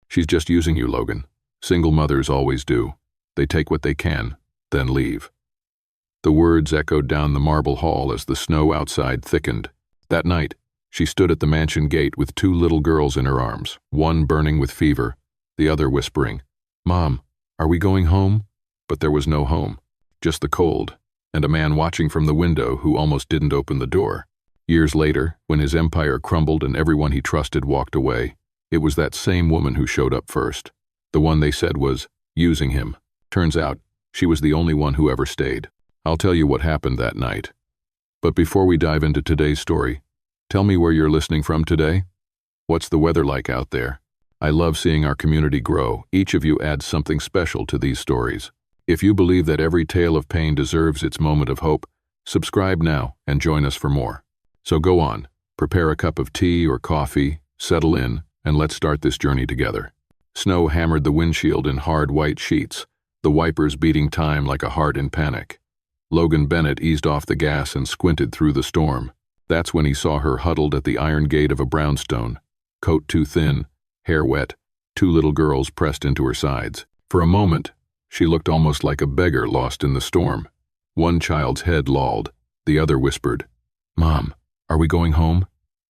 "She's just using you, Logan. Single mothers always do. They take what they can, then leave." The words echoed down the marble hall as the snow outside thickened. That night, she stood at the mansion gate with two little girls in her arms, one burning with fever, the other whispering, "Mom, are we going home?" But there was no home, just the cold, and a man watching from the window who almost didn't open the door. Years later, when his empire crumbled and everyone he trusted walked away, it was that same woman who showed up first. The one they said was using him. Turns out, she was the only one who ever stayed. I'll tell you what happened that night. But before we dive into today's story, tell me where you're listening from today. What's the weather like out there? I love seeing our community grow. Each of you adds something special to these stories. If you believe that every tale of pain deserves its moment of hope, subscribe now and join us for more. So go on, prepare a cup of tea or coffee, settle in, and let's start this journey together. Snow hammered the windshield in hard white sheets, the wipers beating time like a heart in panic. Logan Bennett eased off the gas and squinted through the storm. That's when he saw her huddled at the iron gate of a brownstone, coat too thin, hair wet, two little girls pressed into her sides. For a moment, she looked almost like a beggar lost in the storm. One child's head lolled, the other whispered, "Mom, are we going home?"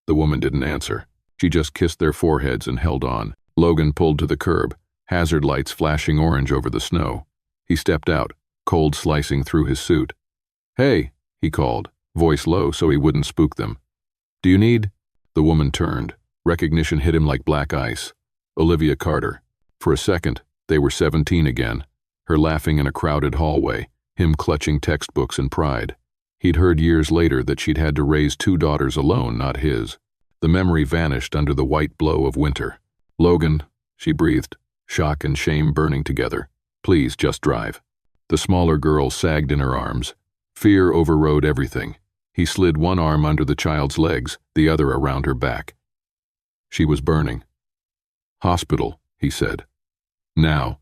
The woman didn't answer. She just kissed their foreheads and held on. Logan pulled to the curb, hazard lights flashing orange over the snow. He stepped out, cold slicing through his suit. "Hey," he called, voice low so he wouldn't spook them. "Do you need—" The woman turned. Recognition hit him like black ice. Olivia Carter. For a second, they were 17 again, her laughing in a crowded hallway, him clutching textbooks and pride. He'd heard years later that she'd had to raise two daughters alone, not his. The memory vanished under the white blow of winter. "Logan," she breathed, shock and shame burning together. "Please, just drive." The smaller girl sagged in her arms. Fear overrode everything. He slid one arm under the child's legs, the other around her back. She was burning. "Hospital," he said. "Now."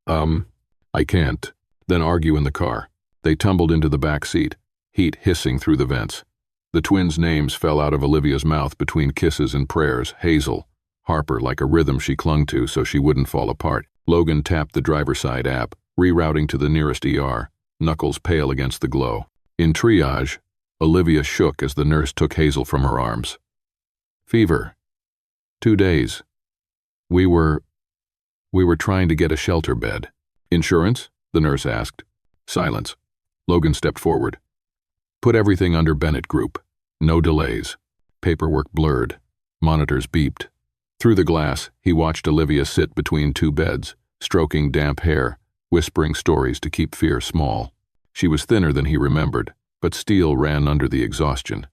I can't." Then argue in the car. They tumbled into the back seat, heat hissing through the vents. The twins' names fell out of Olivia's mouth between kisses and prayers. Hazel, Harper, like a rhythm she clung to so she wouldn't fall apart. Logan tapped the driver's side app, rerouting to the nearest ER, knuckles pale against the glow. In triage, Olivia shook as the nurse took Hazel from her arms. "Fever. 2 days. We were trying to get a shelter bed." "Insurance?" the nurse asked. Silence. Logan stepped forward. "Put everything under Bennett Group. No delays." Paperwork blurred. Monitors beeped. Through the glass, he watched Olivia sit between two beds, stroking damp hair, whispering stories to keep fear small. She was thinner than he remembered, but steel ran under the exhaustion.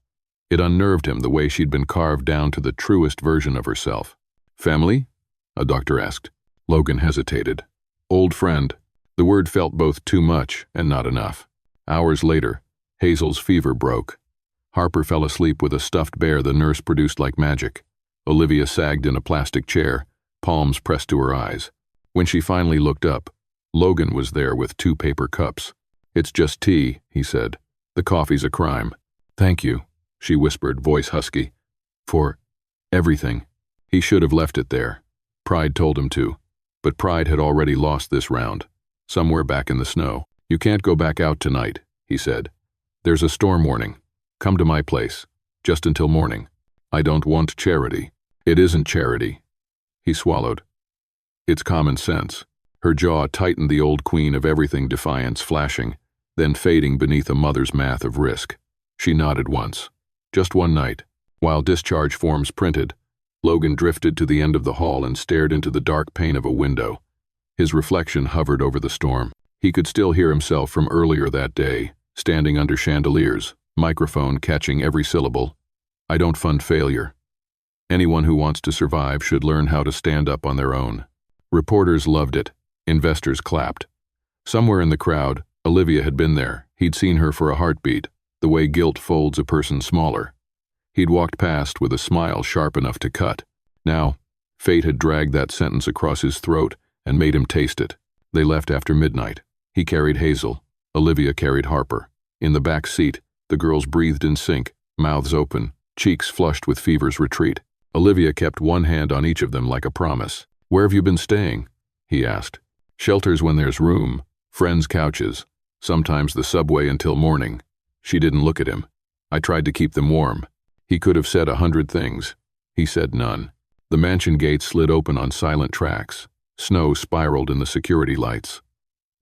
It unnerved him the way she'd been carved down to the truest version of herself. "Family?" a doctor asked. Logan hesitated. "Old friend." The word felt both too much and not enough. Hours later, Hazel's fever broke. Harper fell asleep with a stuffed bear the nurse produced like magic. Olivia sagged in a plastic chair, palms pressed to her eyes. When she finally looked up, Logan was there with 2 paper cups. "It's just tea," he said. "The coffee's a crime." "Thank you," she whispered, voice husky. "For everything." He should have left it there. Pride told him to. But pride had already lost this round, somewhere back in the snow. "You can't go back out tonight," he said. "There's a storm warning. Come to my place, just until morning." "I don't want charity." "It isn't charity." He swallowed. "It's common sense." Her jaw tightened, the old queen of everything defiance flashing, then fading beneath a mother's math of risk. She nodded once. Just one night, while discharge forms printed, Logan drifted to the end of the hall and stared into the dark pane of a window. His reflection hovered over the storm. He could still hear himself from earlier that day, standing under chandeliers, microphone catching every syllable. "I don't fund failure. Anyone who wants to survive should learn how to stand up on their own." Reporters loved it. Investors clapped. Somewhere in the crowd, Olivia had been there. He'd seen her for a heartbeat, the way guilt folds a person smaller. He'd walked past with a smile sharp enough to cut. Now, fate had dragged that sentence across his throat and made him taste it. They left after midnight. He carried Hazel. Olivia carried Harper. In the back seat, the girls breathed in sync, mouths open, cheeks flushed with fever's retreat. Olivia kept one hand on each of them like a promise. "Where have you been staying?" he asked. "Shelters when there's room, friends' couches, sometimes the subway until morning." She didn't look at him. "I tried to keep them warm." He could have said 100 things. He said none. The mansion gate slid open on silent tracks. Snow spiraled in the security lights.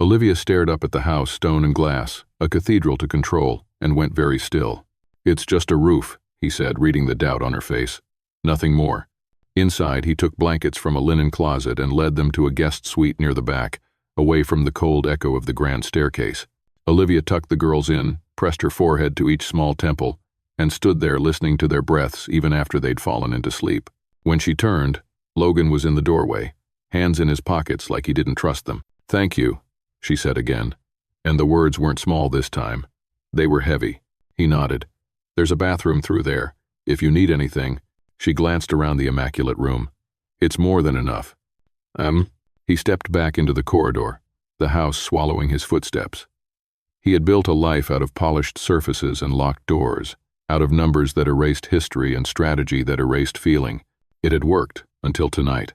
Olivia stared up at the house, stone and glass, a cathedral to control, and went very still. "It's just a roof," he said, reading the doubt on her face. "Nothing more." Inside, he took blankets from a linen closet and led them to a guest suite near the back, away from the cold echo of the grand staircase. Olivia tucked the girls in, pressed her forehead to each small temple, and stood there listening to their breaths even after they'd fallen into sleep. When she turned, Logan was in the doorway, hands in his pockets like he didn't trust them. "Thank you," she said again. And the words weren't small this time. They were heavy. He nodded. "There's a bathroom through there. If you need anything." She glanced around the immaculate room. "It's more than enough." He stepped back into the corridor, the house swallowing his footsteps. He had built a life out of polished surfaces and locked doors, out of numbers that erased history and strategy that erased feeling. It had worked, until tonight.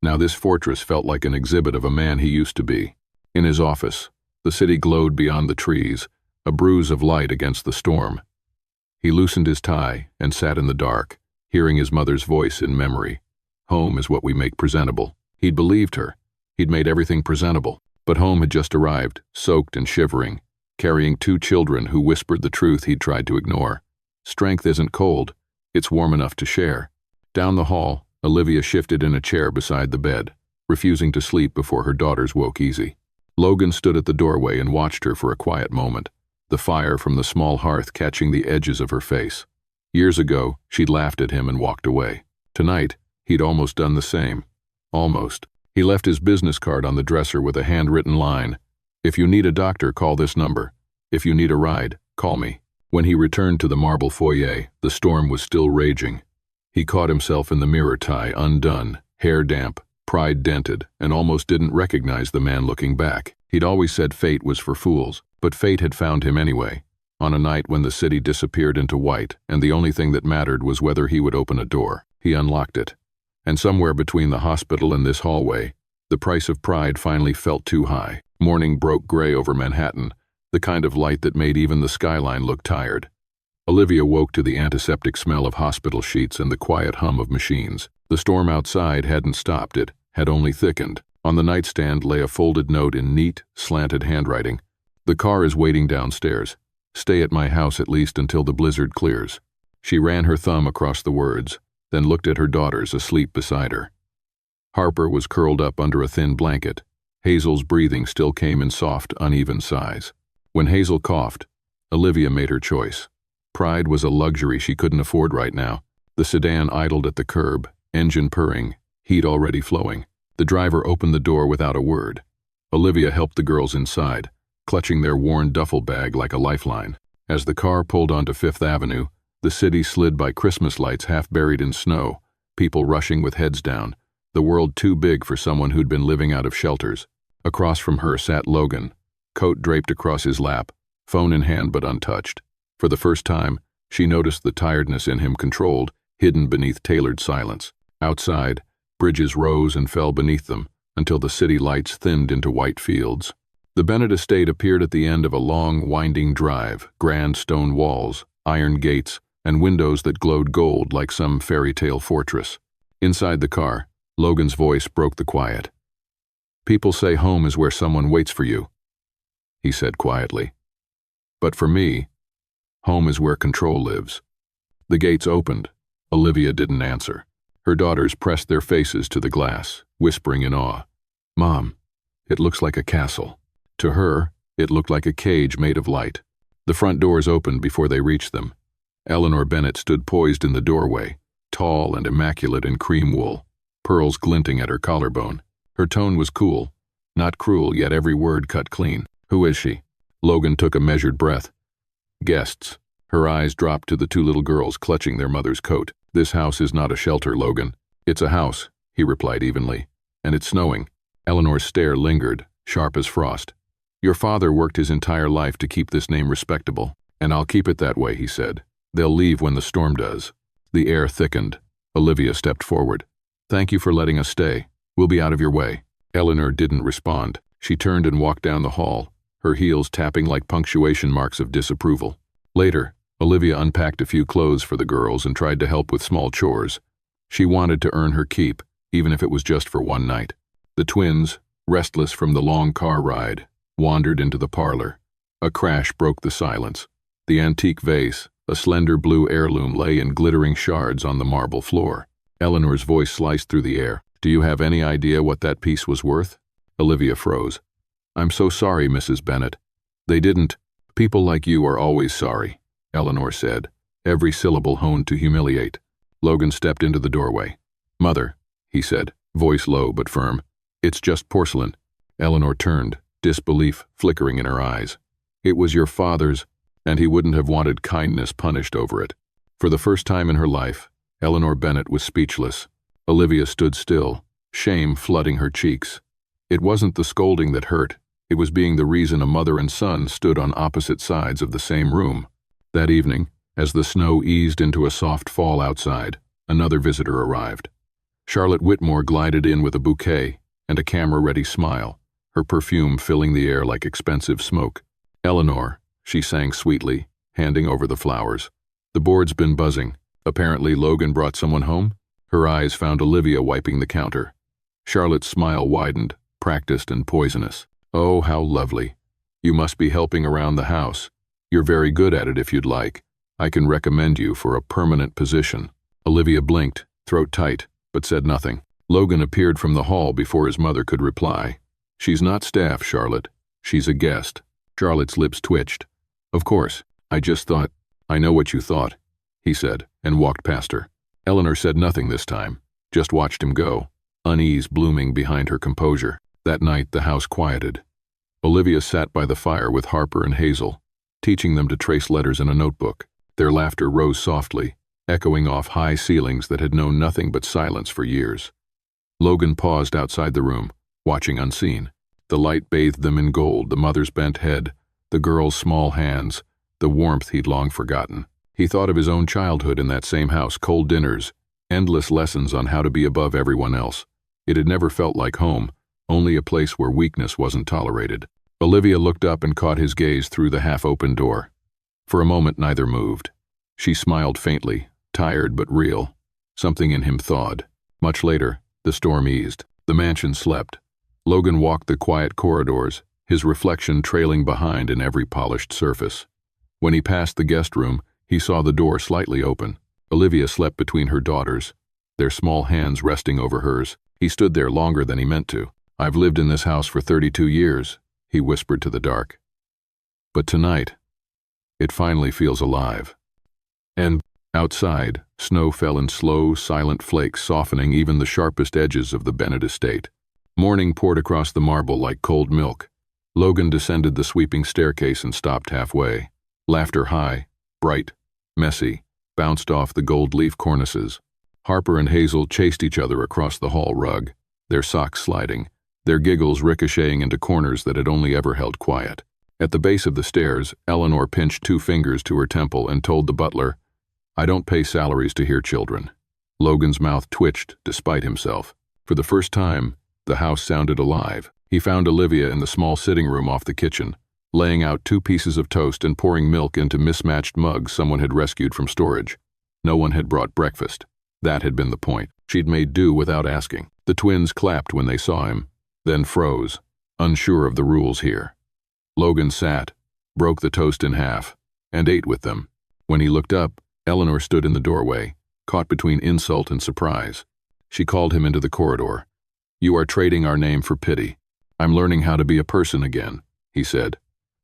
Now this fortress felt like an exhibit of a man he used to be. In his office, the city glowed beyond the trees, a bruise of light against the storm. He loosened his tie and sat in the dark, hearing his mother's voice in memory. "Home is what we make presentable." He'd believed her. He'd made everything presentable. But home had just arrived, soaked and shivering, carrying 2 children who whispered the truth he'd tried to ignore. Strength isn't cold. It's warm enough to share. Down the hall, Olivia shifted in a chair beside the bed, refusing to sleep before her daughters woke easy. Logan stood at the doorway and watched her for a quiet moment, the fire from the small hearth catching the edges of her face. Years ago, she'd laughed at him and walked away. Tonight, he'd almost done the same. Almost. He left his business card on the dresser with a handwritten line. "If you need a doctor, call this number. If you need a ride, call me." When he returned to the marble foyer, the storm was still raging. He caught himself in the mirror tie, undone, hair damp, pride dented, and almost didn't recognize the man looking back. He'd always said fate was for fools, but fate had found him anyway, on a night when the city disappeared into white, and the only thing that mattered was whether he would open a door. He unlocked it. And somewhere between the hospital and this hallway, the price of pride finally felt too high. Morning broke gray over Manhattan, the kind of light that made even the skyline look tired. Olivia woke to the antiseptic smell of hospital sheets and the quiet hum of machines. The storm outside hadn't stopped, it had only thickened. On the nightstand lay a folded note in neat, slanted handwriting. "The car is waiting downstairs. Stay at my house at least until the blizzard clears." She ran her thumb across the words, then looked at her daughters asleep beside her. Harper was curled up under a thin blanket. Hazel's breathing still came in soft, uneven sighs. When Hazel coughed, Olivia made her choice. Pride was a luxury she couldn't afford right now. The sedan idled at the curb, engine purring, heat already flowing. The driver opened the door without a word. Olivia helped the girls inside, clutching their worn duffel bag like a lifeline. As the car pulled onto Fifth Avenue, the city slid by Christmas lights half buried in snow, people rushing with heads down, the world too big for someone who'd been living out of shelters. Across from her sat Logan, coat draped across his lap, phone in hand but untouched. For the first time, she noticed the tiredness in him controlled, hidden beneath tailored silence. Outside, bridges rose and fell beneath them, until the city lights thinned into white fields. The Bennett estate appeared at the end of a long, winding drive, grand stone walls, iron gates, and windows that glowed gold like some fairy tale fortress. Inside the car, Logan's voice broke the quiet. "People say home is where someone waits for you," he said quietly. "But for me, home is where control lives." The gates opened. Olivia didn't answer. Her daughters pressed their faces to the glass, whispering in awe. "Mom, it looks like a castle." To her, it looked like a cage made of light. The front doors opened before they reached them. Eleanor Bennett stood poised in the doorway, tall and immaculate in cream wool, pearls glinting at her collarbone. Her tone was cool, not cruel, yet every word cut clean. "Who is she?" Logan took a measured breath. "Guests." Her eyes dropped to the 2 little girls clutching their mother's coat. "This house is not a shelter, Logan." "It's a house," he replied evenly. "And it's snowing." Eleanor's stare lingered, sharp as frost. "Your father worked his entire life to keep this name respectable, and I'll keep it that way," he said. "They'll leave when the storm does." The air thickened. Olivia stepped forward. "Thank you for letting us stay." We'll be out of your way." Eleanor didn't respond. She turned and walked down the hall, her heels tapping like punctuation marks of disapproval. Later, Olivia unpacked a few clothes for the girls and tried to help with small chores. She wanted to earn her keep, even if it was just for one night. The twins, restless from the long car ride, wandered into the parlor. A crash broke the silence. The antique vase, a slender blue heirloom, lay in glittering shards on the marble floor. Eleanor's voice sliced through the air. "Do you have any idea what that piece was worth?" Olivia froze. "I'm so sorry, Mrs. Bennet." "They didn't. People like you are always sorry," Eleanor said, every syllable honed to humiliate. Logan stepped into the doorway. "Mother," he said, voice low but firm, "it's just porcelain." Eleanor turned, disbelief flickering in her eyes. "It was your father's, and he wouldn't have wanted kindness punished over it." For the first time in her life, Eleanor Bennet was speechless. Olivia stood still, shame flooding her cheeks. It wasn't the scolding that hurt. It was being the reason a mother and son stood on opposite sides of the same room. That evening, as the snow eased into a soft fall outside, another visitor arrived. Charlotte Whitmore glided in with a bouquet and a camera-ready smile, her perfume filling the air like expensive smoke. "Eleanor," she sang sweetly, handing over the flowers. "The board's been buzzing. Apparently Logan brought someone home?" Her eyes found Olivia wiping the counter. Charlotte's smile widened, practiced and poisonous. "Oh, how lovely. You must be helping around the house. You're very good at it if you'd like. I can recommend you for a permanent position." Olivia blinked, throat tight, but said nothing. Logan appeared from the hall before his mother could reply. "She's not staff, Charlotte. She's a guest." Charlotte's lips twitched. "Of course, I just thought—" "I know what you thought," he said, and walked past her. Eleanor said nothing this time, just watched him go, unease blooming behind her composure. That night the house quieted. Olivia sat by the fire with Harper and Hazel, teaching them to trace letters in a notebook. Their laughter rose softly, echoing off high ceilings that had known nothing but silence for years. Logan paused outside the room, watching unseen. The light bathed them in gold, the mother's bent head, the girl's small hands, the warmth he'd long forgotten. He thought of his own childhood in that same house, cold dinners, endless lessons on how to be above everyone else. It had never felt like home, only a place where weakness wasn't tolerated. Olivia looked up and caught his gaze through the half-open door. For a moment neither moved. She smiled faintly, tired but real. Something in him thawed. Much later, the storm eased. The mansion slept. Logan walked the quiet corridors, his reflection trailing behind in every polished surface. When he passed the guest room, he saw the door slightly open. Olivia slept between her daughters, their small hands resting over hers. He stood there longer than he meant to. "I've lived in this house for 32 years, he whispered to the dark. "But tonight, it finally feels alive." And outside, snow fell in slow, silent flakes, softening even the sharpest edges of the Bennet estate. Morning poured across the marble like cold milk. Logan descended the sweeping staircase and stopped halfway. Laughter high, bright, messy, bounced off the gold leaf cornices. Harper and Hazel chased each other across the hall rug, their socks sliding, their giggles ricocheting into corners that had only ever held quiet. At the base of the stairs, Eleanor pinched 2 fingers to her temple and told the butler, "I don't pay salaries to hear children." Logan's mouth twitched despite himself. For the first time, the house sounded alive. He found Olivia in the small sitting room off the kitchen, laying out 2 pieces of toast and pouring milk into mismatched mugs someone had rescued from storage. No one had brought breakfast. That had been the point. She'd made do without asking. The twins clapped when they saw him, then froze, unsure of the rules here. Logan sat, broke the toast in half, and ate with them. When he looked up, Eleanor stood in the doorway, caught between insult and surprise. She called him into the corridor. "You are trading our name for pity. I'm learning how to be a person again," he said.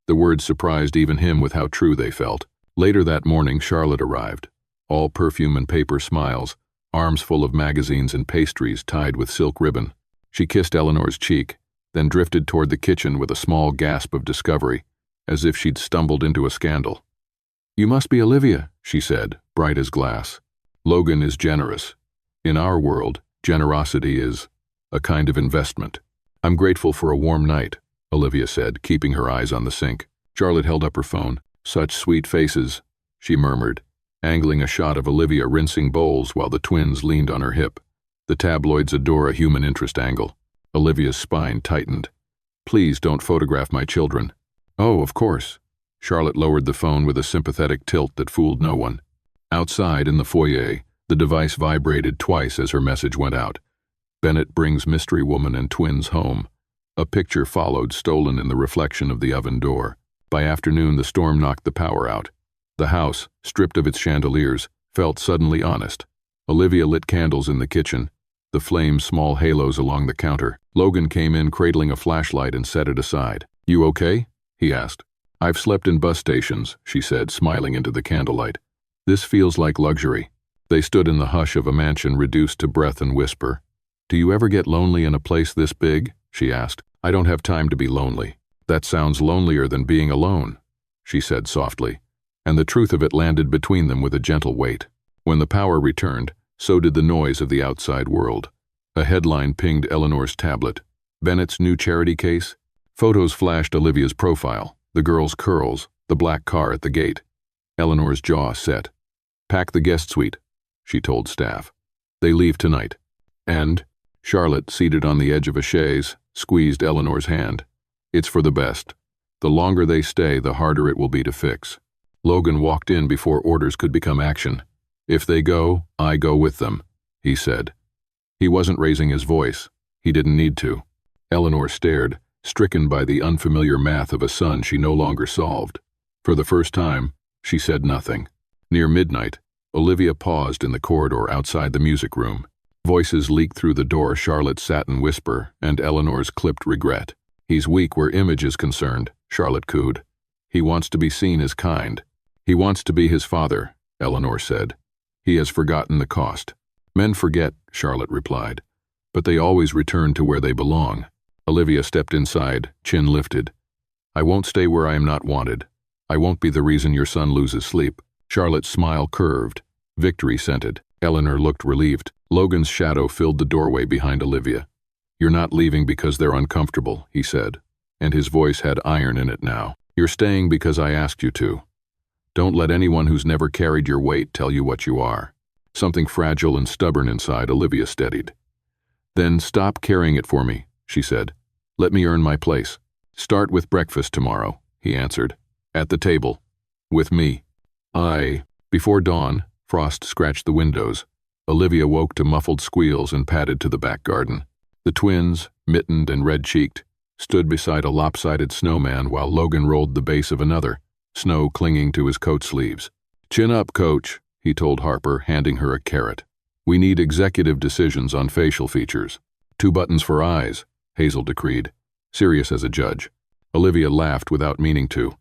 The words surprised even him with how true they felt. Later that morning, Charlotte arrived, all perfume and paper smiles, arms full of magazines and pastries tied with silk ribbon. She kissed Eleanor's cheek, then drifted toward the kitchen with a small gasp of discovery, as if she'd stumbled into a scandal. "You must be Olivia," she said, bright as glass. "Logan is generous. In our world, generosity is a kind of investment." "I'm grateful for a warm night," Olivia said, keeping her eyes on the sink. Charlotte held up her phone. "Such sweet faces," she murmured, angling a shot of Olivia rinsing bowls while the twins leaned on her hip. The tabloids adore a human interest angle. Olivia's spine tightened. Please don't photograph my children. Oh, of course. Charlotte lowered the phone with a sympathetic tilt that fooled no one. Outside in the foyer, the device vibrated twice as her message went out. Bennett brings mystery woman and twins home. A picture followed, stolen in the reflection of the oven door. By afternoon, the storm knocked the power out. The house, stripped of its chandeliers, felt suddenly honest. Olivia lit candles in the kitchen, the flames small halos along the counter. Logan came in cradling a flashlight and set it aside. You okay? He asked. I've slept in bus stations, she said, smiling into the candlelight. This feels like luxury. They stood in the hush of a mansion reduced to breath and whisper. Do you ever get lonely in a place this big? She asked. I don't have time to be lonely. That sounds lonelier than being alone, she said softly, and the truth of it landed between them with a gentle weight. When the power returned, so did the noise of the outside world. A headline pinged Eleanor's tablet. Bennett's new charity case? Photos flashed Olivia's profile, the girl's curls, the black car at the gate. Eleanor's jaw set. Pack the guest suite, she told staff. They leave tonight. And Charlotte, seated on the edge of a chaise, squeezed Eleanor's hand. It's for the best. The longer they stay, the harder it will be to fix. Logan walked in before orders could become action. If they go, I go with them, he said. He wasn't raising his voice. He didn't need to. Eleanor stared, stricken by the unfamiliar math of a son she no longer solved. For the first time, she said nothing. Near midnight, Olivia paused in the corridor outside the music room. Voices leaked through the door, Charlotte's satin whisper and Eleanor's clipped regret. He's weak where image is concerned, Charlotte cooed. He wants to be seen as kind. He wants to be his father, Eleanor said. He has forgotten the cost. Men forget, Charlotte replied, but they always return to where they belong. Olivia stepped inside, chin lifted. I won't stay where I am not wanted. I won't be the reason your son loses sleep. Charlotte's smile curved. Victory scented. Eleanor looked relieved. Logan's shadow filled the doorway behind Olivia. You're not leaving because they're uncomfortable, he said, and his voice had iron in it now. You're staying because I asked you to. Don't let anyone who's never carried your weight tell you what you are. Something fragile and stubborn inside Olivia steadied. Then stop carrying it for me, she said. Let me earn my place. Start with breakfast tomorrow, he answered. At the table. With me. Before dawn, Frost scratched the windows. Olivia woke to muffled squeals and padded to the back garden. The twins, mittened and red-cheeked, stood beside a lopsided snowman while Logan rolled the base of another, snow clinging to his coat sleeves. Chin up, coach, he told Harper, handing her a carrot. We need executive decisions on facial features. 2 buttons for eyes, Hazel decreed, serious as a judge. Olivia laughed without meaning to.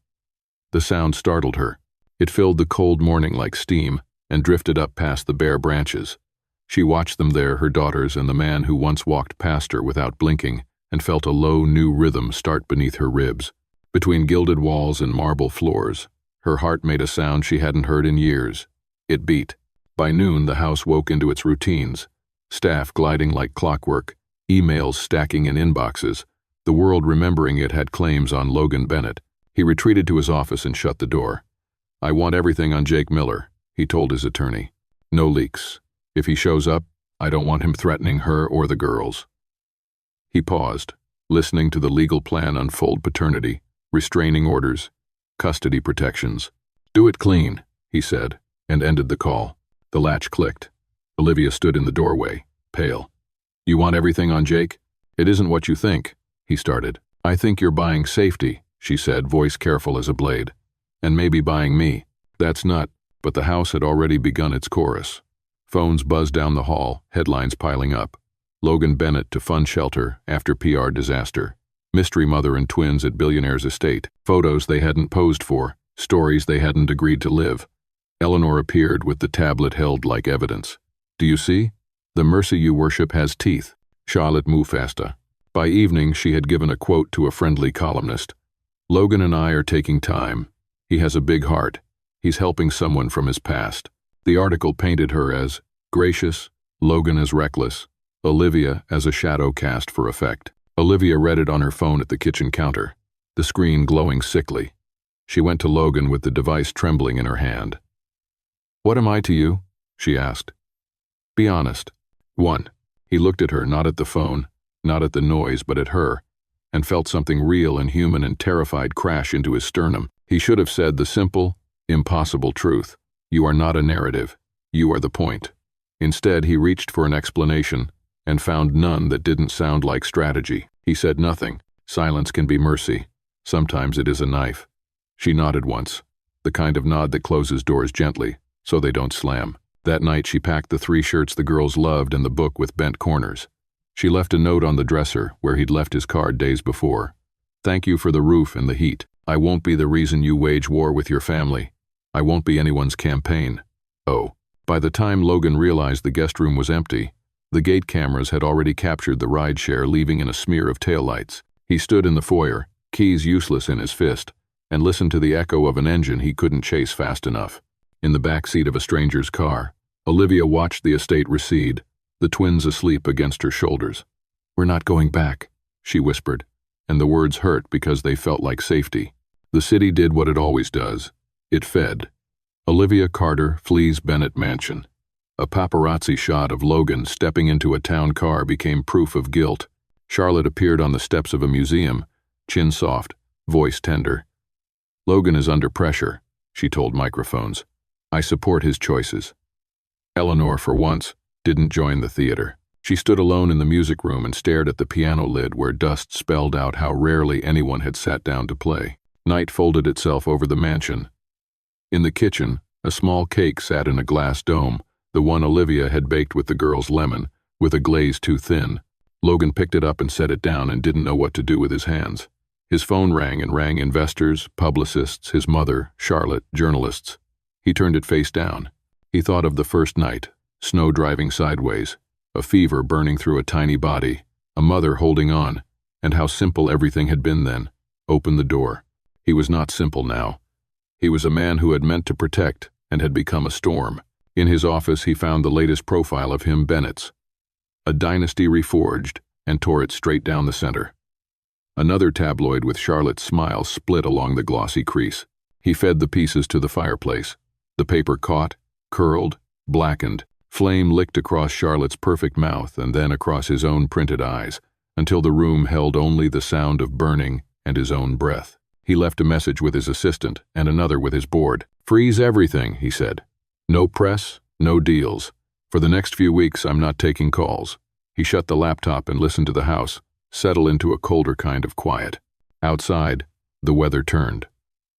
The sound startled her. It filled the cold morning like steam and drifted up past the bare branches. She watched them there, her daughters and the man who once walked past her without blinking, and felt a low, new rhythm start beneath her ribs. Between gilded walls and marble floors, her heart made a sound she hadn't heard in years. It beat. By noon, the house woke into its routines. Staff gliding like clockwork, emails stacking in inboxes. The world remembering it had claims on Logan Bennett. He retreated to his office and shut the door. I want everything on Jake Miller, he told his attorney. No leaks. If he shows up, I don't want him threatening her or the girls. He paused, listening to the legal plan unfold: paternity, restraining orders, custody protections. Do it clean, he said, and ended the call. The latch clicked. Olivia stood in the doorway, pale. You want everything on Jake? It isn't what you think, he started. I think you're buying safety, she said, voice careful as a blade. And maybe buying me. That's not, but the house had already begun its chorus. Phones buzzed down the hall, headlines piling up. Logan Bennett to fund shelter after PR disaster. Mystery mother and twins at billionaire's estate. Photos they hadn't posed for. Stories they hadn't agreed to live. Eleanor appeared with the tablet held like evidence. Do you see? The mercy you worship has teeth. Charlotte Mufasta. By evening, she had given a quote to a friendly columnist. Logan and I are taking time. He has a big heart. He's helping someone from his past. The article painted her as gracious, Logan as reckless, Olivia as a shadow cast for effect. Olivia read it on her phone at the kitchen counter, the screen glowing sickly. She went to Logan with the device trembling in her hand. What am I to you? She asked. Be honest. 1. He looked at her, not at the phone, not at the noise, but at her, and felt something real and human and terrified crash into his sternum. He should have said the simple, impossible truth. You are not a narrative. You are the point. Instead, he reached for an explanation and found none that didn't sound like strategy. He said nothing. Silence can be mercy. Sometimes it is a knife. She nodded once, the kind of nod that closes doors gently, so they don't slam. That night she packed the 3 shirts the girls loved and the book with bent corners. She left a note on the dresser where he'd left his card days before. Thank you for the roof and the heat. I won't be the reason you wage war with your family. I won't be anyone's campaign. Oh. By the time Logan realized the guest room was empty, the gate cameras had already captured the rideshare, leaving in a smear of taillights. He stood in the foyer, keys useless in his fist, and listened to the echo of an engine he couldn't chase fast enough. In the back seat of a stranger's car, Olivia watched the estate recede, the twins asleep against her shoulders. We're not going back, she whispered, and the words hurt because they felt like safety. The city did what it always does. It fed. Olivia Carter flees Bennett Mansion. A paparazzi shot of Logan stepping into a town car became proof of guilt. Charlotte appeared on the steps of a museum, chin soft, voice tender. Logan is under pressure, she told microphones. I support his choices. Eleanor, for once, didn't join the theater. She stood alone in the music room and stared at the piano lid where dust spelled out how rarely anyone had sat down to play. Night folded itself over the mansion. In the kitchen, a small cake sat in a glass dome, the one Olivia had baked with the girl's lemon, with a glaze too thin. Logan picked it up and set it down and didn't know what to do with his hands. His phone rang and rang investors, publicists, his mother, Charlotte, journalists. He turned it face down. He thought of the first night, snow driving sideways, a fever burning through a tiny body, a mother holding on, and how simple everything had been then. Open the door. He was not simple now. He was a man who had meant to protect and had become a storm. In his office he found the latest profile of him, Bennett's. A dynasty reforged, and tore it straight down the center. Another tabloid with Charlotte's smile split along the glossy crease. He fed the pieces to the fireplace. The paper caught, curled, blackened. Flame licked across Charlotte's perfect mouth and then across his own printed eyes, until the room held only the sound of burning and his own breath. He left a message with his assistant and another with his board. Freeze everything, he said. No press, no deals. For the next few weeks, I'm not taking calls. He shut the laptop and listened to the house settle into a colder kind of quiet. Outside, the weather turned.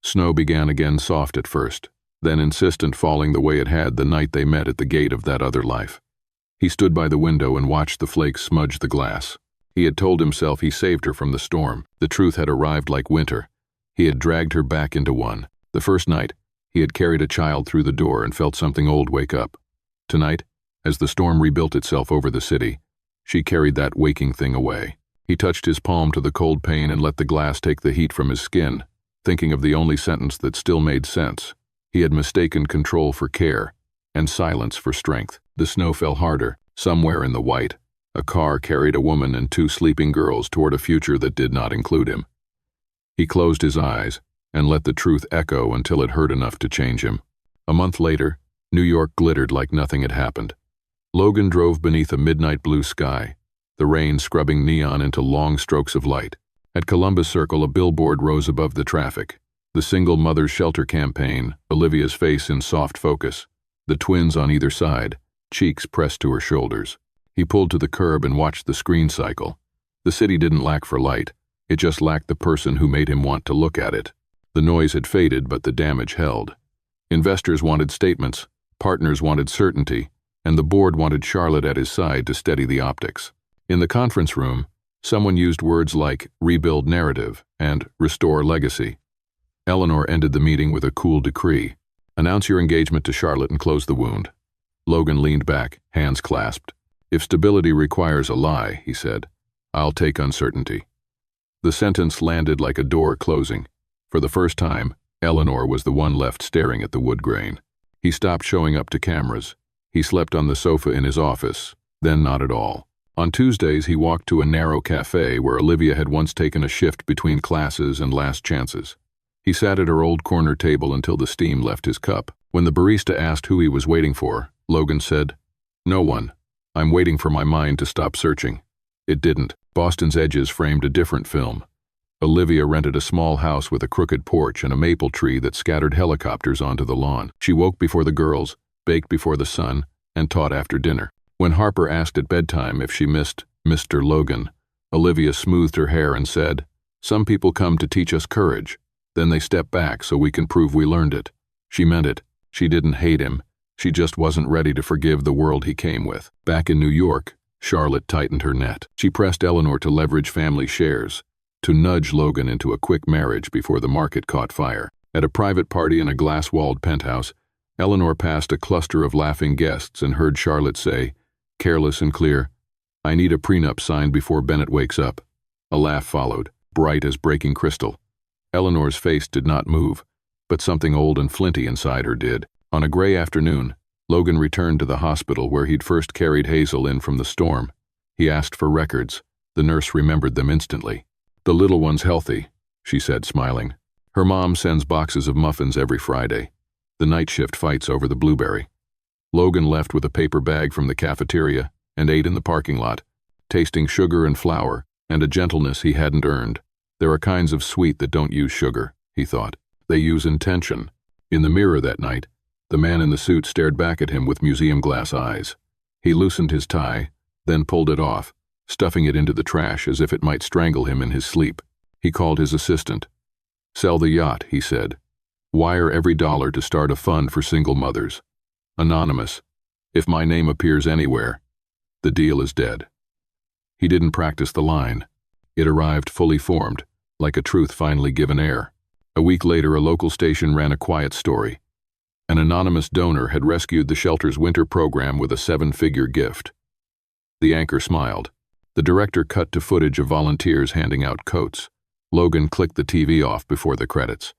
Snow began again, soft at first, then insistent, falling the way it had the night they met at the gate of that other life. He stood by the window and watched the flakes smudge the glass. He had told himself he saved her from the storm. The truth had arrived like winter. He had dragged her back into one. The first night, he had carried a child through the door and felt something old wake up. Tonight, as the storm rebuilt itself over the city, she carried that waking thing away. He touched his palm to the cold pane and let the glass take the heat from his skin, thinking of the only sentence that still made sense. He had mistaken control for care, and silence for strength. The snow fell harder. Somewhere in the white, a car carried a woman and 2 sleeping girls toward a future that did not include him. He closed his eyes and let the truth echo until it hurt enough to change him. A month later, New York glittered like nothing had happened. Logan drove beneath a midnight blue sky, the rain scrubbing neon into long strokes of light. At Columbus Circle, a billboard rose above the traffic. The Single Mother's Shelter campaign, Olivia's face in soft focus, the twins on either side, cheeks pressed to her shoulders. He pulled to the curb and watched the screen cycle. The city didn't lack for light. It just lacked the person who made him want to look at it. The noise had faded, but the damage held. Investors wanted statements, partners wanted certainty, and the board wanted Charlotte at his side to steady the optics. In the conference room, someone used words like rebuild narrative and restore legacy. Eleanor ended the meeting with a cool decree. Announce your engagement to Charlotte and close the wound. Logan leaned back, hands clasped. If stability requires a lie, he said, I'll take uncertainty. The sentence landed like a door closing. For the first time, Eleanor was the one left staring at the wood grain. He stopped showing up to cameras. He slept on the sofa in his office, then not at all. On Tuesdays, he walked to a narrow cafe where Olivia had once taken a shift between classes and last chances. He sat at her old corner table until the steam left his cup. When the barista asked who he was waiting for, Logan said, No one. I'm waiting for my mind to stop searching. It didn't. Boston's edges framed a different film. Olivia rented a small house with a crooked porch and a maple tree that scattered helicopters onto the lawn. She woke before the girls, baked before the sun, and taught after dinner. When Harper asked at bedtime if she missed Mr. Logan, Olivia smoothed her hair and said, "Some people come to teach us courage. Then they step back so we can prove we learned it." She meant it. She didn't hate him. She just wasn't ready to forgive the world he came with. Back in New York, Charlotte tightened her net. She pressed Eleanor to leverage family shares, to nudge Logan into a quick marriage before the market caught fire. At a private party in a glass-walled penthouse, Eleanor passed a cluster of laughing guests and heard Charlotte say, careless and clear, "I need a prenup signed before Bennett wakes up." A laugh followed, bright as breaking crystal. Eleanor's face did not move, but something old and flinty inside her did. On a gray afternoon, Logan returned to the hospital where he'd first carried Hazel in from the storm. He asked for records. The nurse remembered them instantly. "The little one's healthy," she said, smiling. "Her mom sends boxes of muffins every Friday. The night shift fights over the blueberry." Logan left with a paper bag from the cafeteria and ate in the parking lot, tasting sugar and flour and a gentleness he hadn't earned. There are kinds of sweet that don't use sugar, he thought. They use intention. In the mirror that night, the man in the suit stared back at him with museum glass eyes. He loosened his tie, then pulled it off, stuffing it into the trash as if it might strangle him in his sleep. He called his assistant. "Sell the yacht," he said. "Wire every dollar to start a fund for single mothers. Anonymous. If my name appears anywhere, the deal is dead." He didn't practice the line. It arrived fully formed, like a truth finally given air. A week later, a local station ran a quiet story. An anonymous donor had rescued the shelter's winter program with a 7-figure gift. The anchor smiled. The director cut to footage of volunteers handing out coats. Logan clicked the TV off before the credits.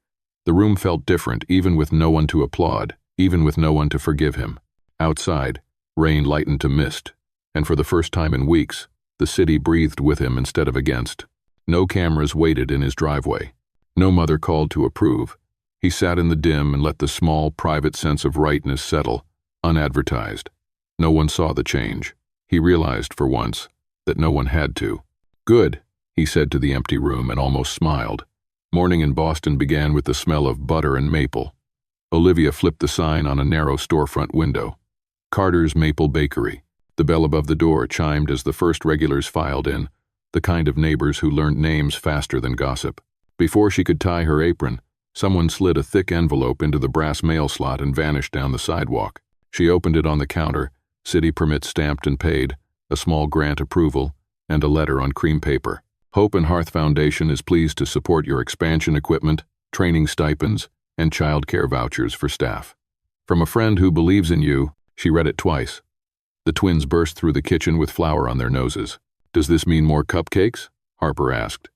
The room felt different, even with no one to applaud, even with no one to forgive him. Outside, rain lightened to mist, and for the first time in weeks, the city breathed with him instead of against. No cameras waited in his driveway. No mother called to approve. He sat in the dim and let the small, private sense of rightness settle, unadvertised. No one saw the change. He realized, for once, that no one had to. "Good," he said to the empty room and almost smiled. Morning in Boston began with the smell of butter and maple. Olivia flipped the sign on a narrow storefront window. Carter's Maple Bakery. The bell above the door chimed as the first regulars filed in, the kind of neighbors who learned names faster than gossip. Before she could tie her apron, someone slid a thick envelope into the brass mail slot and vanished down the sidewalk. She opened it on the counter, city permit stamped and paid, a small grant approval, and a letter on cream paper. Hope and Hearth Foundation is pleased to support your expansion equipment, training stipends, and child care vouchers for staff. From a friend who believes in you. She read it twice. The twins burst through the kitchen with flour on their noses. "Does this mean more cupcakes?" Harper asked.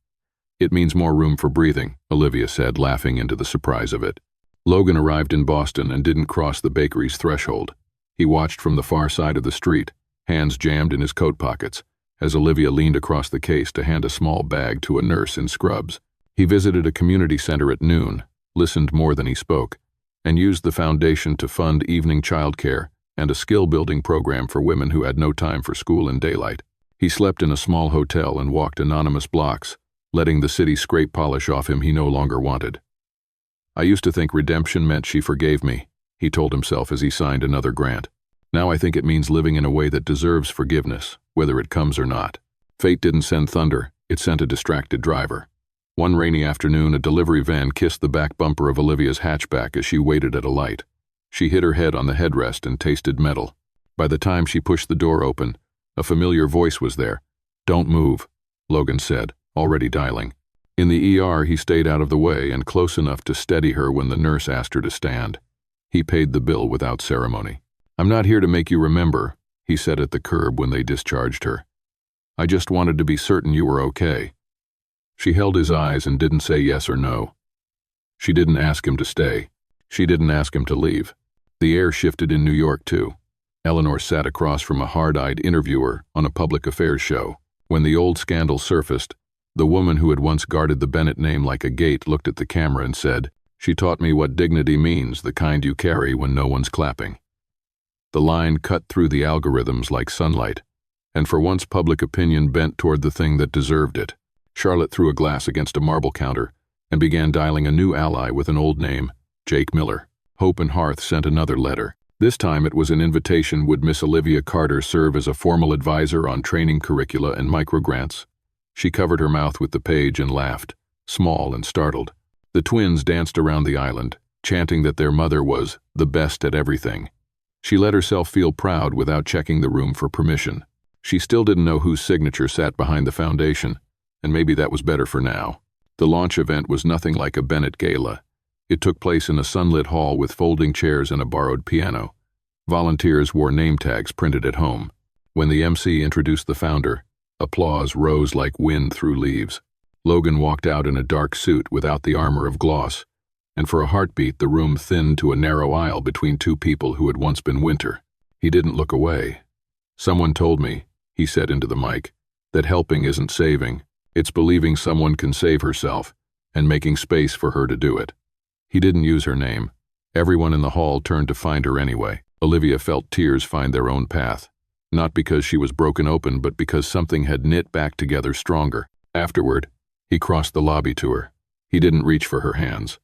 "It means more room for breathing," Olivia said, laughing into the surprise of it. Logan arrived in Boston and didn't cross the bakery's threshold. He watched from the far side of the street, hands jammed in his coat pockets, as Olivia leaned across the case to hand a small bag to a nurse in scrubs. He visited a community center at noon, listened more than he spoke, and used the foundation to fund evening childcare and a skill-building program for women who had no time for school in daylight. He slept in a small hotel and walked anonymous blocks, letting the city scrape polish off him he no longer wanted. "I used to think redemption meant she forgave me," he told himself as he signed another grant. "Now I think it means living in a way that deserves forgiveness, whether it comes or not." Fate didn't send thunder, it sent a distracted driver. One rainy afternoon, a delivery van kissed the back bumper of Olivia's hatchback as she waited at a light. She hit her head on the headrest and tasted metal. By the time she pushed the door open, a familiar voice was there. "Don't move," Logan said, already dialing. In the ER, he stayed out of the way and close enough to steady her when the nurse asked her to stand. He paid the bill without ceremony. "I'm not here to make you remember," he said at the curb when they discharged her. "I just wanted to be certain you were okay." She held his eyes and didn't say yes or no. She didn't ask him to stay. She didn't ask him to leave. The air shifted in New York, too. Eleanor sat across from a hard-eyed interviewer on a public affairs show. When the old scandal surfaced, the woman who had once guarded the Bennett name like a gate looked at the camera and said, "She taught me what dignity means, the kind you carry when no one's clapping." The line cut through the algorithms like sunlight, and for once public opinion bent toward the thing that deserved it. Charlotte threw a glass against a marble counter and began dialing a new ally with an old name, Jake Miller. Hope and Hearth sent another letter. This time it was an invitation. Would Miss Olivia Carter serve as a formal advisor on training curricula and microgrants? She covered her mouth with the page and laughed, small and startled. The twins danced around the island, chanting that their mother was the best at everything. She let herself feel proud without checking the room for permission. She still didn't know whose signature sat behind the foundation, and maybe that was better for now. The launch event was nothing like a Bennett gala. It took place in a sunlit hall with folding chairs and a borrowed piano. Volunteers wore name tags printed at home. When the MC introduced the founder, applause rose like wind through leaves. Logan walked out in a dark suit without the armor of gloss, and for a heartbeat the room thinned to a narrow aisle between two people who had once been Winter. He didn't look away. "Someone told me," he said into the mic, "that helping isn't saving. It's believing someone can save herself and making space for her to do it." He didn't use her name. Everyone in the hall turned to find her anyway. Olivia felt tears find their own path, not because she was broken open, but because something had knit back together stronger. Afterward, he crossed the lobby to her. He didn't reach for her hands.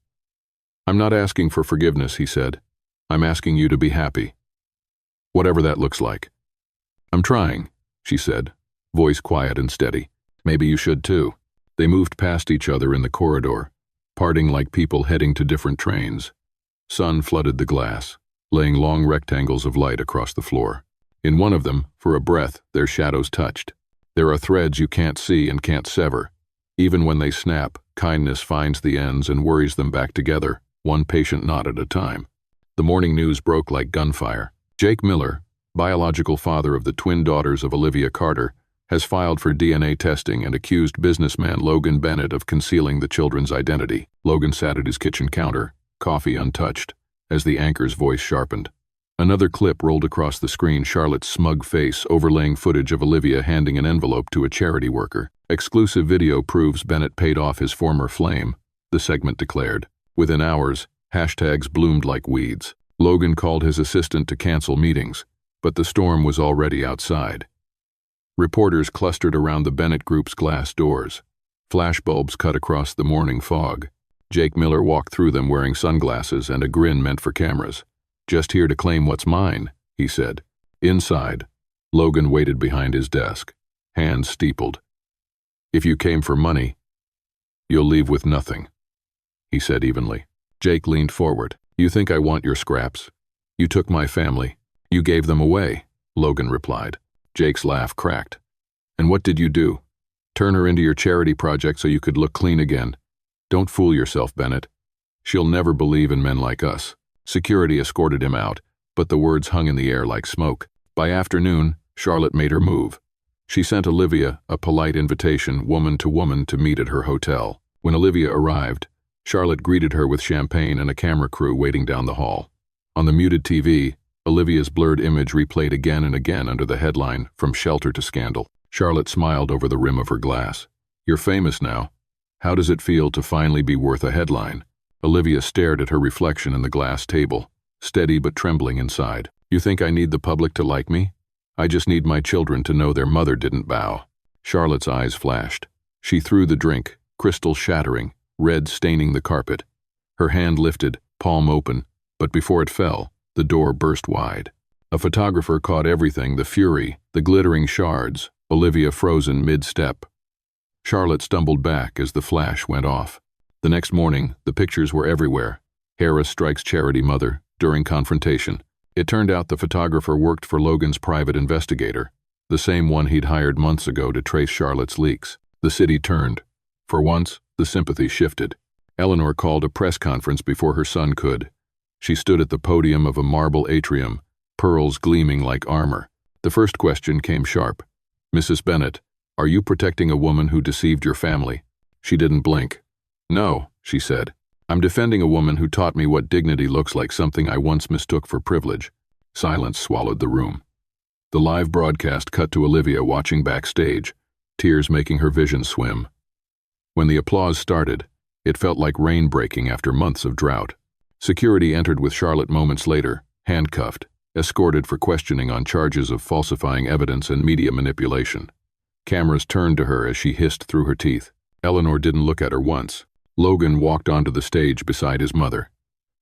"I'm not asking for forgiveness," he said. "I'm asking you to be happy. Whatever that looks like." "I'm trying," she said, voice quiet and steady. "Maybe you should too." They moved past each other in the corridor, parting like people heading to different trains. Sun flooded the glass, laying long rectangles of light across the floor. In one of them, for a breath, their shadows touched. There are threads you can't see and can't sever. Even when they snap, kindness finds the ends and worries them back together, one patient knot at a time. The morning news broke like gunfire. Jake Miller, biological father of the twin daughters of Olivia Carter, has filed for DNA testing and accused businessman Logan Bennett of concealing the children's identity. Logan sat at his kitchen counter, coffee untouched, as the anchor's voice sharpened. Another clip rolled across the screen, Charlotte's smug face overlaying footage of Olivia handing an envelope to a charity worker. "Exclusive video proves Bennett paid off his former flame," the segment declared. Within hours, hashtags bloomed like weeds. Logan called his assistant to cancel meetings, but the storm was already outside. Reporters clustered around the Bennett Group's glass doors. Flashbulbs cut across the morning fog. Jake Miller walked through them wearing sunglasses and a grin meant for cameras. "Just here to claim what's mine," he said. Inside, Logan waited behind his desk, hands steepled. "If you came for money, you'll leave with nothing," he said evenly. Jake leaned forward. "You think I want your scraps? You took my family. You gave them away," Logan replied. Jake's laugh cracked. "And what did you do? Turn her into your charity project so you could look clean again? Don't fool yourself, Bennett. She'll never believe in men like us." Security escorted him out, but the words hung in the air like smoke. By afternoon, Charlotte made her move. She sent Olivia a polite invitation, woman to woman, to meet at her hotel. When Olivia arrived, Charlotte greeted her with champagne and a camera crew waiting down the hall. On the muted TV, Olivia's blurred image replayed again and again under the headline, "From Shelter to Scandal." Charlotte smiled over the rim of her glass. "You're famous now. How does it feel to finally be worth a headline?" Olivia stared at her reflection in the glass table, steady but trembling inside. "You think I need the public to like me? I just need my children to know their mother didn't bow." Charlotte's eyes flashed. She threw the drink, crystal shattering, red staining the carpet. Her hand lifted, palm open, but before it fell, the door burst wide. A photographer caught everything, the fury, the glittering shards, Olivia frozen mid-step. Charlotte stumbled back as the flash went off. The next morning, the pictures were everywhere. Harris strikes charity mother, during confrontation. It turned out the photographer worked for Logan's private investigator, the same one he'd hired months ago to trace Charlotte's leaks. The city turned. For once, the sympathy shifted. Eleanor called a press conference before her son could. She stood at the podium of a marble atrium, pearls gleaming like armor. The first question came sharp. "Mrs. Bennett, are you protecting a woman who deceived your family?" She didn't blink. "No," she said. "I'm defending a woman who taught me what dignity looks like, something I once mistook for privilege." Silence swallowed the room. The live broadcast cut to Olivia watching backstage, tears making her vision swim. When the applause started, it felt like rain breaking after months of drought. Security entered with Charlotte moments later, handcuffed, escorted for questioning on charges of falsifying evidence and media manipulation. Cameras turned to her as she hissed through her teeth. Eleanor didn't look at her once. Logan walked onto the stage beside his mother.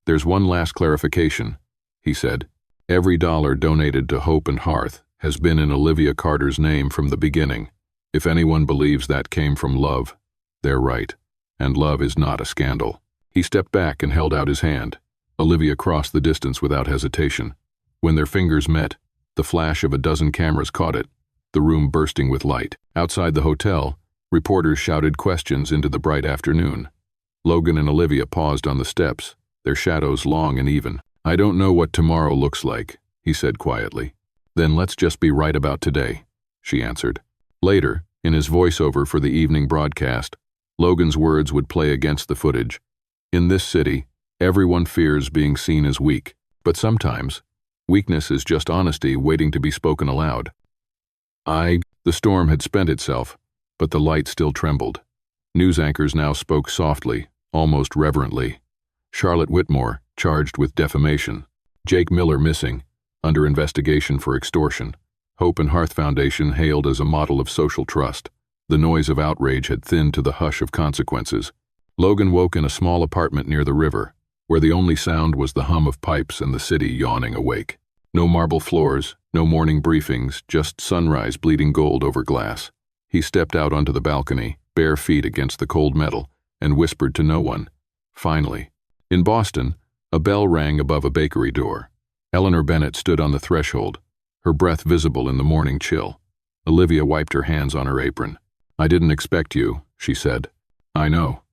"There's one last clarification," he said. "Every dollar donated to Hope and Hearth has been in Olivia Carter's name from the beginning. If anyone believes that came from love, they're right. And love is not a scandal." He stepped back and held out his hand. Olivia crossed the distance without hesitation. When their fingers met, the flash of a dozen cameras caught it, the room bursting with light. Outside the hotel, reporters shouted questions into the bright afternoon. Logan and Olivia paused on the steps, their shadows long and even. "I don't know what tomorrow looks like," he said quietly. "Then let's just be right about today," she answered. Later, in his voiceover for the evening broadcast, Logan's words would play against the footage. "In this city, everyone fears being seen as weak, but sometimes, weakness is just honesty waiting to be spoken aloud." The storm had spent itself, but the light still trembled. News anchors now spoke softly, almost reverently. Charlotte Whitmore, charged with defamation. Jake Miller missing, under investigation for extortion. Hope and Hearth Foundation hailed as a model of social trust. The noise of outrage had thinned to the hush of consequences. Logan woke in a small apartment near the river, where the only sound was the hum of pipes and the city yawning awake. No marble floors, no morning briefings, just sunrise bleeding gold over glass. He stepped out onto the balcony, bare feet against the cold metal, and whispered to no one. Finally. In Boston, a bell rang above a bakery door. Eleanor Bennett stood on the threshold, her breath visible in the morning chill. Olivia wiped her hands on her apron. "I didn't expect you," she said. "I know."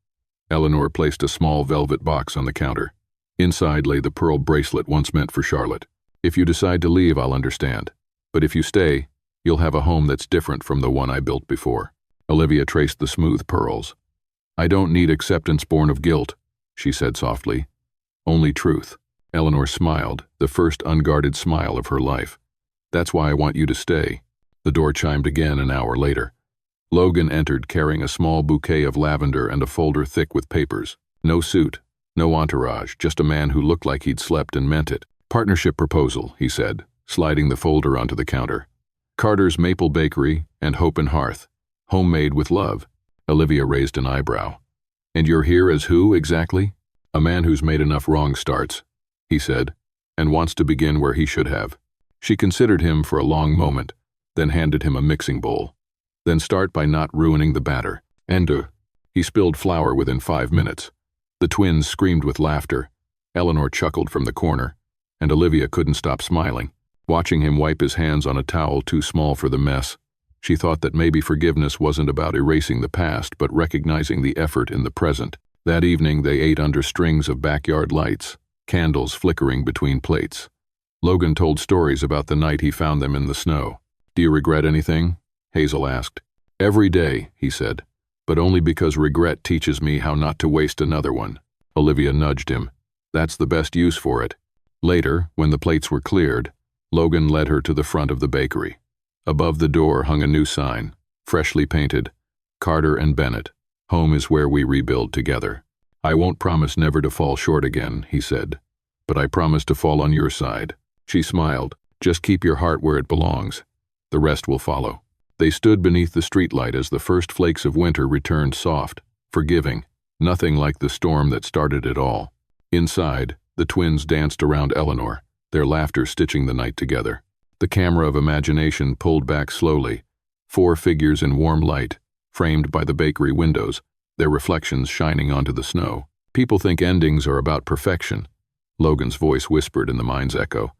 Eleanor placed a small velvet box on the counter. Inside lay the pearl bracelet once meant for Charlotte. "If you decide to leave, I'll understand. But if you stay, you'll have a home that's different from the one I built before." Olivia traced the smooth pearls. "I don't need acceptance born of guilt," she said softly. "Only truth." Eleanor smiled, the first unguarded smile of her life. "That's why I want you to stay." The door chimed again an hour later. Logan entered carrying a small bouquet of lavender and a folder thick with papers. No suit, no entourage, just a man who looked like he'd slept and meant it. "Partnership proposal," he said, sliding the folder onto the counter. "Carter's Maple Bakery and Hope and Hearth. Homemade with love." Olivia raised an eyebrow. "And you're here as who, exactly?" "A man who's made enough wrong starts," he said, "and wants to begin where he should have." She considered him for a long moment, then handed him a mixing bowl. "Then start by not ruining the batter." He spilled flour within 5 minutes. The twins screamed with laughter. Eleanor chuckled from the corner, and Olivia couldn't stop smiling. Watching him wipe his hands on a towel too small for the mess, she thought that maybe forgiveness wasn't about erasing the past but recognizing the effort in the present. That evening they ate under strings of backyard lights, candles flickering between plates. Logan told stories about the night he found them in the snow. "Do you regret anything?" Hazel asked. "Every day," he said, "but only because regret teaches me how not to waste another one." Olivia nudged him. "That's the best use for it." Later, when the plates were cleared, Logan led her to the front of the bakery. Above the door hung a new sign, freshly painted, "Carter and Bennett. Home is where we rebuild together." "I won't promise never to fall short again," he said, "but I promise to fall on your side." She smiled. "Just keep your heart where it belongs. The rest will follow." They stood beneath the streetlight as the first flakes of winter returned soft, forgiving, nothing like the storm that started it all. Inside, the twins danced around Eleanor, their laughter stitching the night together. The camera of imagination pulled back slowly, 4 figures in warm light, framed by the bakery windows, their reflections shining onto the snow. "People think endings are about perfection," Logan's voice whispered in the mind's echo.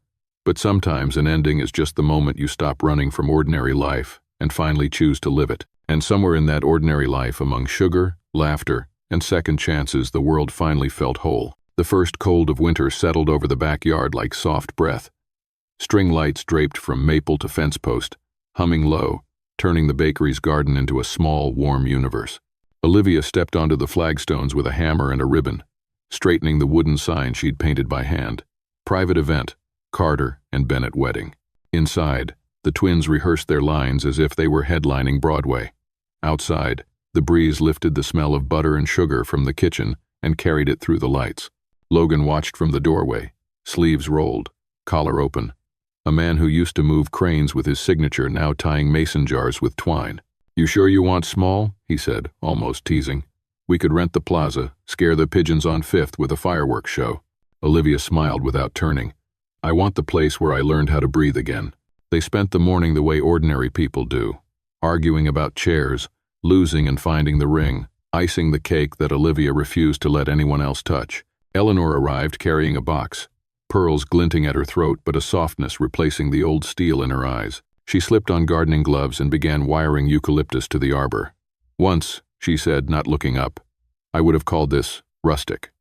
"But sometimes an ending is just the moment you stop running from ordinary life and finally choose to live it. And somewhere in that ordinary life, among sugar, laughter, and second chances, the world finally felt whole." The first cold of winter settled over the backyard like soft breath. String lights draped from maple to fence post, humming low, turning the bakery's garden into a small, warm universe. Olivia stepped onto the flagstones with a hammer and a ribbon, straightening the wooden sign she'd painted by hand. "Private event, Carter and Bennett wedding." Inside, the twins rehearsed their lines as if they were headlining Broadway. Outside, the breeze lifted the smell of butter and sugar from the kitchen and carried it through the lights. Logan watched from the doorway, sleeves rolled, collar open, A man who used to move cranes with his signature now tying mason jars with twine. "You sure you want small?" he said, almost teasing. "We could rent the plaza, scare the pigeons on Fifth with a fireworks show." Olivia smiled without turning. "I want the place where I learned how to breathe again." They spent the morning the way ordinary people do, arguing about chairs, losing and finding the ring, icing the cake that Olivia refused to let anyone else touch. Eleanor arrived carrying a box, pearls glinting at her throat but a softness replacing the old steel in her eyes. She slipped on gardening gloves and began wiring eucalyptus to the arbor. "Once," she said, not looking up, "I would have called this rustic."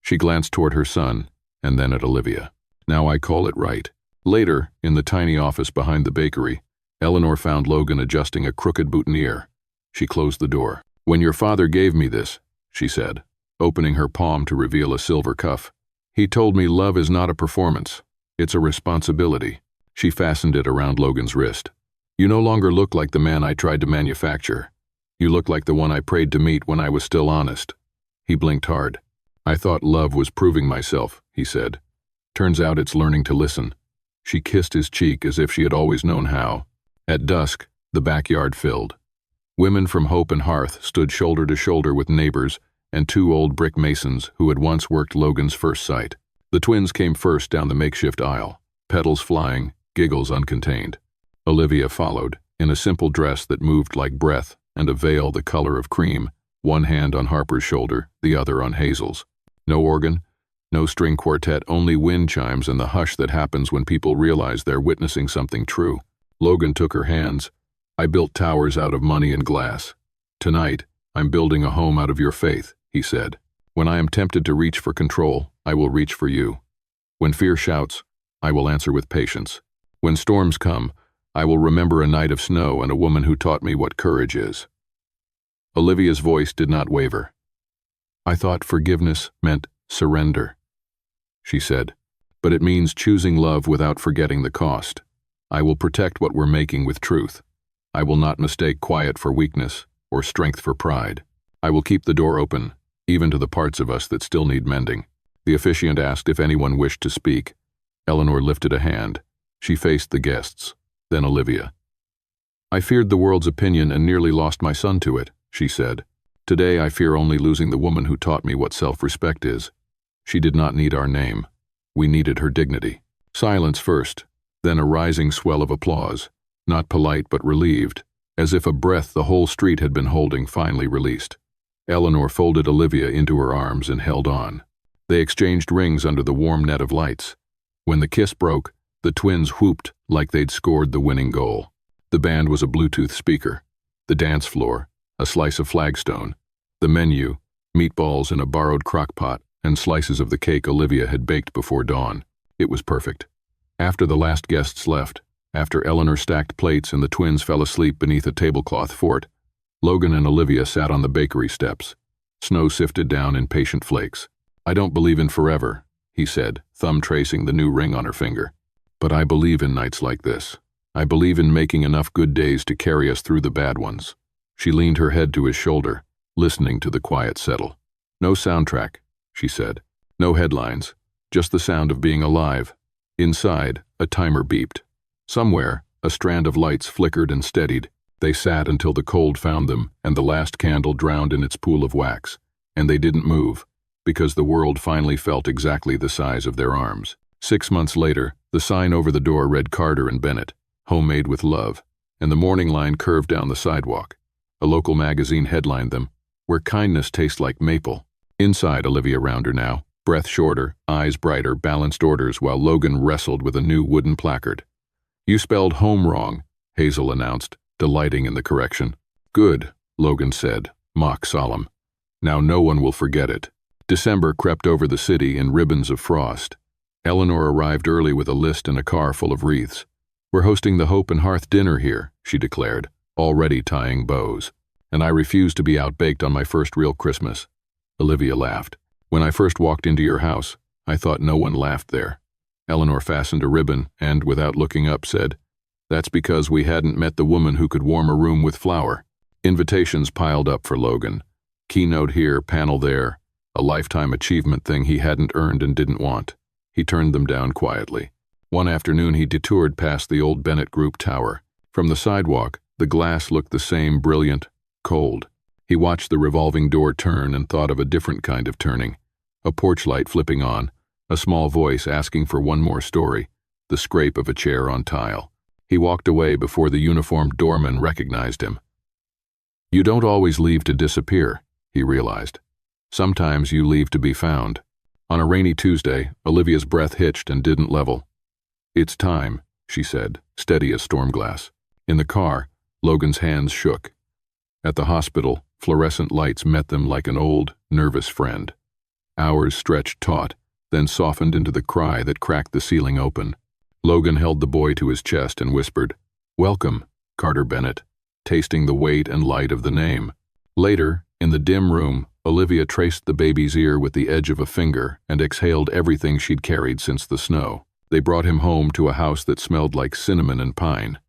She glanced toward her son, and then at Olivia. "Now I call it right." Later, in the tiny office behind the bakery, Eleanor found Logan adjusting a crooked boutonniere. She closed the door. "When your father gave me this," she said, opening her palm to reveal a silver cuff, "he told me love is not a performance, it's a responsibility." She fastened it around Logan's wrist. "You no longer look like the man I tried to manufacture. You look like the one I prayed to meet when I was still honest." He blinked hard. "I thought love was proving myself," he said. "Turns out it's learning to listen." She kissed his cheek as if she had always known how. At dusk, the backyard filled. Women from Hope and Hearth stood shoulder to shoulder with neighbors and two old brick masons who had once worked Logan's first site. The twins came first down the makeshift aisle, petals flying, giggles uncontained. Olivia followed, in a simple dress that moved like breath and a veil the color of cream, one hand on Harper's shoulder, the other on Hazel's. No organ, no string quartet, only wind chimes and the hush that happens when people realize they're witnessing something true. Logan took her hands. "I built towers out of money and glass. Tonight, I'm building a home out of your faith," he said. "When I am tempted to reach for control, I will reach for you. When fear shouts, I will answer with patience. When storms come, I will remember a night of snow and a woman who taught me what courage is." Olivia's voice did not waver. "I thought forgiveness meant surrender," she said, "but it means choosing love without forgetting the cost. I will protect what we're making with truth. I will not mistake quiet for weakness or strength for pride. I will keep the door open, even to the parts of us that still need mending." The officiant asked if anyone wished to speak. Eleanor lifted a hand. She faced the guests, then Olivia. "I feared the world's opinion and nearly lost my son to it," she said. "Today I fear only losing the woman who taught me what self-respect is." She did not need our name. We needed her dignity. Silence first, then a rising swell of applause, not polite but relieved, as if a breath the whole street had been holding finally released. Eleanor folded Olivia into her arms and held on. They exchanged rings under the warm net of lights. When the kiss broke, the twins whooped like they'd scored the winning goal. The band was a Bluetooth speaker. The dance floor, a slice of flagstone. The menu, meatballs in a borrowed crock pot, and slices of the cake Olivia had baked before dawn. It was perfect. After the last guests left, after Eleanor stacked plates and the twins fell asleep beneath a tablecloth fort, Logan and Olivia sat on the bakery steps. Snow sifted down in patient flakes. "I don't believe in forever," he said, thumb tracing the new ring on her finger. "But I believe in nights like this. I believe in making enough good days to carry us through the bad ones." She leaned her head to his shoulder, listening to the quiet settle. "No soundtrack," she said. "No headlines, just the sound of being alive." Inside, a timer beeped. Somewhere, a strand of lights flickered and steadied. They sat until the cold found them and the last candle drowned in its pool of wax. And they didn't move, because the world finally felt exactly the size of their arms. 6 months later, the sign over the door read Carter and Bennett, homemade with love, and the morning line curved down the sidewalk. A local magazine headlined them, "Where kindness tastes like maple." Inside, Olivia round her now, breath shorter, eyes brighter, balanced orders while Logan wrestled with a new wooden placard. "You spelled home wrong," Hazel announced, delighting in the correction. "Good," Logan said, mock solemn. "Now no one will forget it." December crept over the city in ribbons of frost. Eleanor arrived early with a list and a car full of wreaths. "We're hosting the Hope and Hearth dinner here," she declared, already tying bows. "And I refuse to be outbaked on my first real Christmas." Olivia laughed. "When I first walked into your house, I thought no one laughed there." Eleanor fastened a ribbon and, without looking up, said, "That's because we hadn't met the woman who could warm a room with flour." Invitations piled up for Logan. Keynote here, panel there, a lifetime achievement thing he hadn't earned and didn't want. He turned them down quietly. One afternoon he detoured past the old Bennett Group tower. From the sidewalk, the glass looked the same, brilliant, cold. He watched the revolving door turn and thought of a different kind of turning. A porch light flipping on, a small voice asking for one more story, the scrape of a chair on tile. He walked away before the uniformed doorman recognized him. You don't always leave to disappear, he realized. Sometimes you leave to be found. On a rainy Tuesday, Olivia's breath hitched and didn't level. It's time, she said, steady as storm glass. In the car, Logan's hands shook. At the hospital, fluorescent lights met them like an old, nervous friend. Hours stretched taut, then softened into the cry that cracked the ceiling open. Logan held the boy to his chest and whispered, "Welcome, Carter Bennett," tasting the weight and light of the name. Later, in the dim room, Olivia traced the baby's ear with the edge of a finger and exhaled everything she'd carried since the snow. They brought him home to a house that smelled like cinnamon and pine.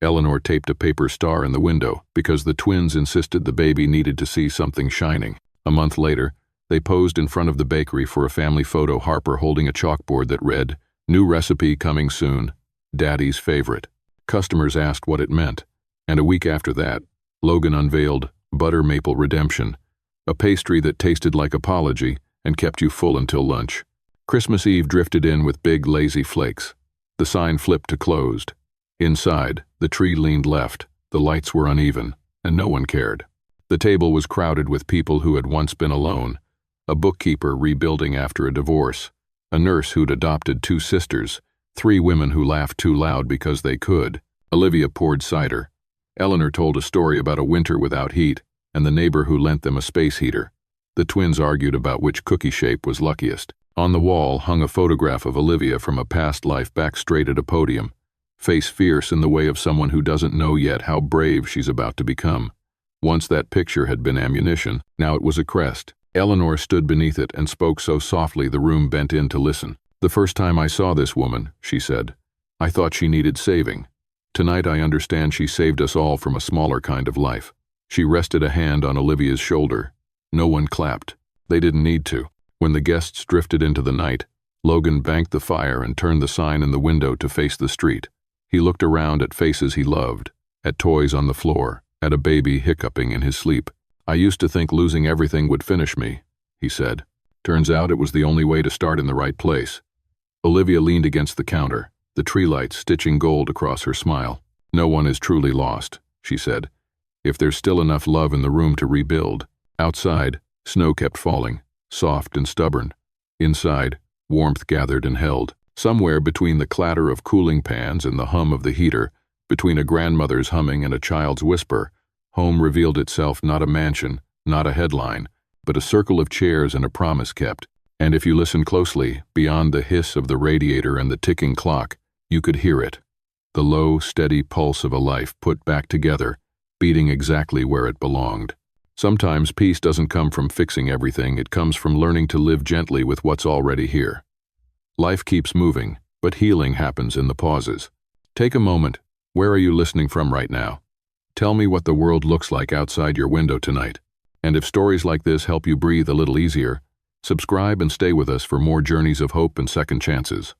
Eleanor taped a paper star in the window because the twins insisted the baby needed to see something shining. A month later, they posed in front of the bakery for a family photo, Harper holding a chalkboard that read, "New recipe coming soon, Daddy's favorite." Customers asked what it meant, and a week after that, Logan unveiled Butter Maple Redemption, a pastry that tasted like apology and kept you full until lunch. Christmas Eve drifted in with big, lazy flakes. The sign flipped to closed. Inside, the tree leaned left, the lights were uneven, and no one cared. The table was crowded with people who had once been alone, a bookkeeper rebuilding after a divorce, a nurse who'd adopted 2 sisters, 3 women who laughed too loud because they could. Olivia poured cider. Eleanor told a story about a winter without heat, and the neighbor who lent them a space heater. The twins argued about which cookie shape was luckiest. On the wall hung a photograph of Olivia from a past life back straight at a podium, face fierce in the way of someone who doesn't know yet how brave she's about to become. Once that picture had been ammunition, now it was a crest. Eleanor stood beneath it and spoke so softly the room bent in to listen. "The first time I saw this woman," she said, "I thought she needed saving. Tonight I understand she saved us all from a smaller kind of life." She rested a hand on Olivia's shoulder. No one clapped. They didn't need to. When the guests drifted into the night, Logan banked the fire and turned the sign in the window to face the street. He looked around at faces he loved, at toys on the floor, at a baby hiccuping in his sleep. "I used to think losing everything would finish me," he said. "Turns out it was the only way to start in the right place." Olivia leaned against the counter, the tree lights stitching gold across her smile. "No one is truly lost," she said, "if there's still enough love in the room to rebuild." Outside, snow kept falling, soft and stubborn. Inside, warmth gathered and held. Somewhere between the clatter of cooling pans and the hum of the heater, between a grandmother's humming and a child's whisper, home revealed itself not a mansion, not a headline, but a circle of chairs and a promise kept. And if you listened closely, beyond the hiss of the radiator and the ticking clock, you could hear it. The low, steady pulse of a life put back together, beating exactly where it belonged. Sometimes peace doesn't come from fixing everything, it comes from learning to live gently with what's already here. Life keeps moving, but healing happens in the pauses. Take a moment. Where are you listening from right now? Tell me what the world looks like outside your window tonight. And if stories like this help you breathe a little easier, subscribe and stay with us for more journeys of hope and second chances.